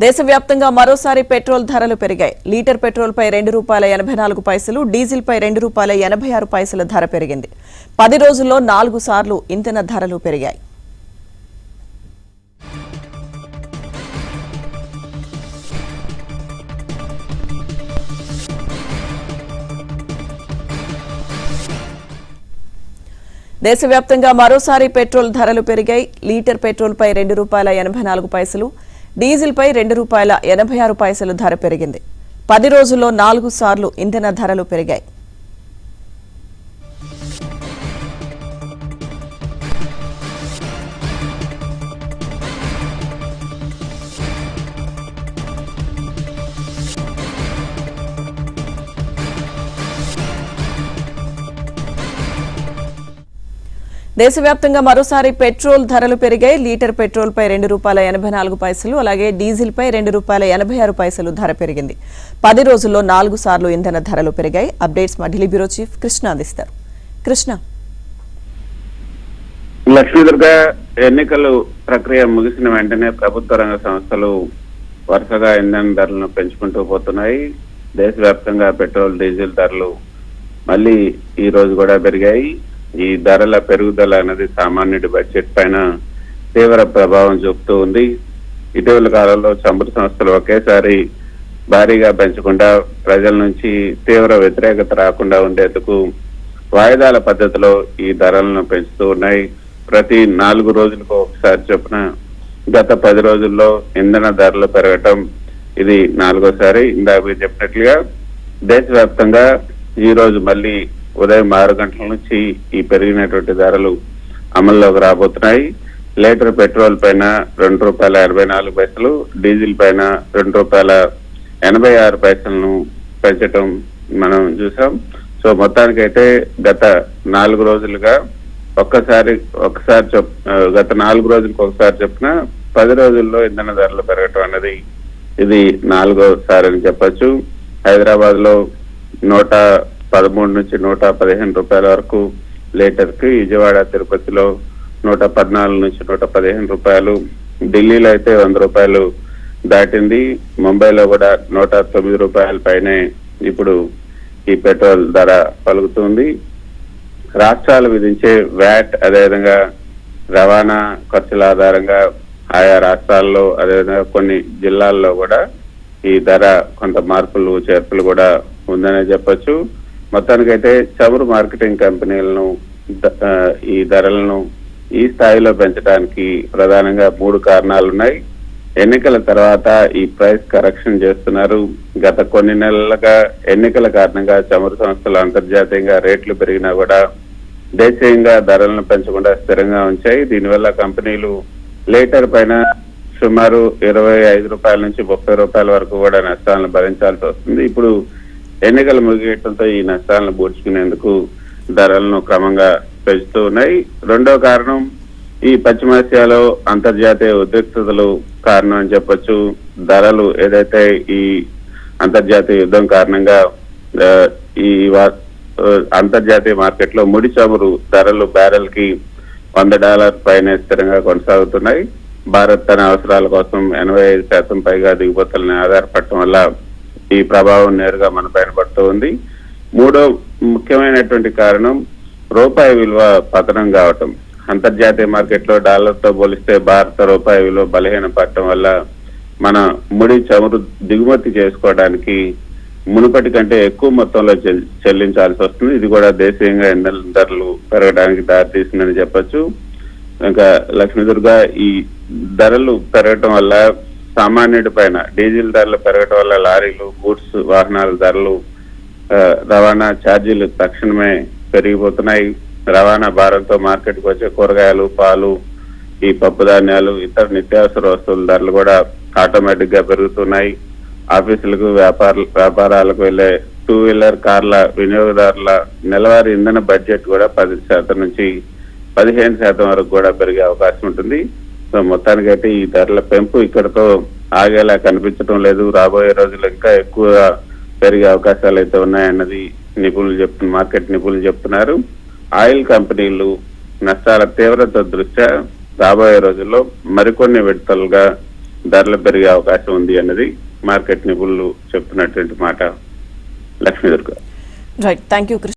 దేశవ్యాప్తంగా మరోసారి పెట్రోల్ ధరలు పెరిగాయి. లీటర్ పెట్రోల్పై ₹2.84, డీజిల్పై ₹2.86 ధర పెరిగింది. 10 రోజుల్లో 4 సార్లు ఇంధన ధరలు పెరిగాయి. దేశవ్యాప్తంగా మరోసారి పెట్రోల్ ధరలు పెరిగాయి. లీటర్ పెట్రోల్పై ₹2.84, డీజిల్పై ₹2.86 ధర పెరిగింది. 10 రోజుల్లో 4 సార్లు ఇంధన ధరలు పెరిగాయి. దేశవ్యాప్తంగా మరోసారి పెట్రోల్ ధరలు పెరిగాయి. లీటర్ పెట్రోల్పై ₹2.84, అలాగే డీజిల్పై ₹2.86 ధర పెరిగింది. 10 రోజుల్లో 4 సార్లు ఇంధన ధరలు పెరిగాయి. అప్డేట్స్ మా ఢిల్లీ బ్యూరో చీఫ్ కృష్ణ అందిస్తారు. కృష్ణ. లక్ష్మీదుర్గ ఎన్నికలు ప్రక్రియ ముగిసిన వెంటనే ప్రభుత్వ రంగ సంస్థలు వరుసగా ఇంధన ధరలను పెంచుకుంటూ పోతున్నాయి. దేశవ్యాప్తంగా పెట్రోల్, డీజిల్ ధరలు మళ్ళీ ఈ రోజు కూడా పెరిగాయి. ఈ ధరల పెరుగుదల అనేది సామాన్యుడి బడ్జెట్ పైన తీవ్ర ప్రభావం చూపుతూ ఉంది. ఇటీవల కాలంలో చమురు సంస్థలు ఒకేసారి భారీగా పెంచకుండా ప్రజల నుంచి తీవ్ర వ్యతిరేకత రాకుండా ఉండేందుకు వాయిదాల పద్ధతిలో ఈ ధరలను పెంచుతూ ఉన్నాయి. ప్రతి 4 రోజులకు ఒకసారి చొప్పున గత 10 రోజుల్లో ఇంధన ధరలు పెరగటం ఇది 4వసారి. ఇందాక మీరు చెప్పినట్లుగా దేశవ్యాప్తంగా ఈ రోజు మళ్ళీ ఉదయం 6 గంటల నుంచి ఈ పెరిగినటువంటి ధరలు అమల్లోకి రాబోతున్నాయి. లీటర్ పెట్రోల్ పైన ₹2.84, డీజిల్ పైన ₹2.86 పెంచడం మనం చూసాం. సో మొత్తానికైతే గత 4 రోజులుగా గత 4 రోజులకు ఒకసారి చొప్పున 10 రోజుల్లో ఇంధన ధరలు పెరగటం అన్నది ఇది 4వసారి అని చెప్పొచ్చు. హైదరాబాద్ లో 113 నుంచి ₹115 వరకు లీటర్ కి, విజయవాడ, తిరుపతిలో 114 నుంచి ₹115, ఢిల్లీలో అయితే ₹100 దాటింది. ముంబైలో కూడా ₹109 పైనే ఇప్పుడు ఈ పెట్రోల్ ధర పలుకుతుంది. రాష్ట్రాలు విధించే వ్యాట్, అదేవిధంగా రవాణా ఖర్చుల ఆధారంగా ఆయా రాష్ట్రాల్లో, అదేవిధంగా కొన్ని జిల్లాల్లో కూడా ఈ ధర కొంత మార్పులు చేర్పులు కూడా ఉందనే చెప్పొచ్చు. మొత్తానికైతే చమురు మార్కెటింగ్ కంపెనీలను ఈ ధరలను ఈ స్థాయిలో పెంచడానికి ప్రధానంగా 3 కారణాలున్నాయి. ఎన్నికల తర్వాత ఈ ప్రైస్ కరెక్షన్ చేస్తున్నారు. గత కొన్ని నెలలుగా ఎన్నికల కారణంగా చమురు సంస్థలు అంతర్జాతీయంగా రేట్లు పెరిగినా కూడా దేశీయంగా ధరలను పెంచకుండా స్థిరంగా ఉంచాయి. దీనివల్ల కంపెనీలు లీటర్ పైన సుమారు ₹25 నుంచి ₹30 వరకు కూడా నష్టాలను భరించాల్సి వస్తుంది. ఇప్పుడు ఎన్నికలు ముగియటంతో ఈ నష్టాలను పూడ్చుకునేందుకు ధరలను క్రమంగా పెంచుతూ ఉన్నాయి. రెండో కారణం ఈ పశ్చిమాసియాలో అంతర్జాతీయ ఉద్రిక్తతలు కారణం అని చెప్పొచ్చు. ధరలు ఏదైతే ఈ అంతర్జాతీయ యుద్ధం కారణంగా ఈ అంతర్జాతీయ మార్కెట్ లో ముడి చమురు ధరలు బ్యారెల్ కి $100 పైనే స్థిరంగా కొనసాగుతున్నాయి. భారత్ తన అవసరాల కోసం 85% పైగా దిగుమతులను ఆధారపడటం వల్ల ఈ ప్రభావం నేరుగా మన పైన పడుతూ ఉంది. మూడో ముఖ్యమైనటువంటి కారణం రూపాయి విలువ పతనం కావటం. అంతర్జాతీయ మార్కెట్ లో డాలర్తో పోలిస్తే భారత రూపాయి విలువ బలహీన పడటం వల్ల మన ముడి చమురు దిగుమతి చేసుకోవడానికి మునుపటి కంటే ఎక్కువ మొత్తంలో చెల్లించాల్సి వస్తుంది. ఇది కూడా దేశీయంగా ఇంధన ధరలు పెరగడానికి దారితీస్తుందని చెప్పొచ్చు. ఇంకా లక్ష్మీదుర్గ ఈ ధరలు పెరగటం వల్ల సామాన్యుడి పైన డీజిల్ ధరలు పెరగటం వల్ల లారీలు, గూడ్స్ వాహనాల ధరలు, రవాణా ఛార్జీలు తక్షణమే పెరిగిపోతున్నాయి. రవాణా భారంతో మార్కెట్కి వచ్చే కూరగాయలు, పాలు, ఈ పప్పు ధాన్యాలు, ఇతర నిత్యావసర వస్తువుల ధరలు కూడా ఆటోమేటిక్ గా పెరుగుతున్నాయి. ఆఫీసులకు, వ్యాపారాలకు వెళ్లే 2 వీలర్ కార్ల వినియోగదారుల నెలవారీ ఇంధన బడ్జెట్ కూడా 10% నుంచి 15% వరకు కూడా పెరిగే అవకాశం ఉంటుంది. సో మొత్తానికైతే ఈ ధరల పెంపు ఇక్కడతో ఆగేలా కనిపించడం లేదు. రాబోయే రోజుల్లో ఇంకా ఎక్కువ పెరిగే అవకాశాలు అయితే ఉన్నాయన్నది మార్కెట్ నిపుణులు చెప్తున్నారు. ఆయిల్ కంపెనీలు నష్టాల తీవ్రత దృష్ట్యా రాబోయే రోజుల్లో మరికొన్ని విడతలుగా ధరలు పెరిగే అవకాశం ఉంది అన్నది మార్కెట్ నిపుణులు చెప్తున్నటువంటి మాట. లక్ష్మీదుర్గ. Right, thank you.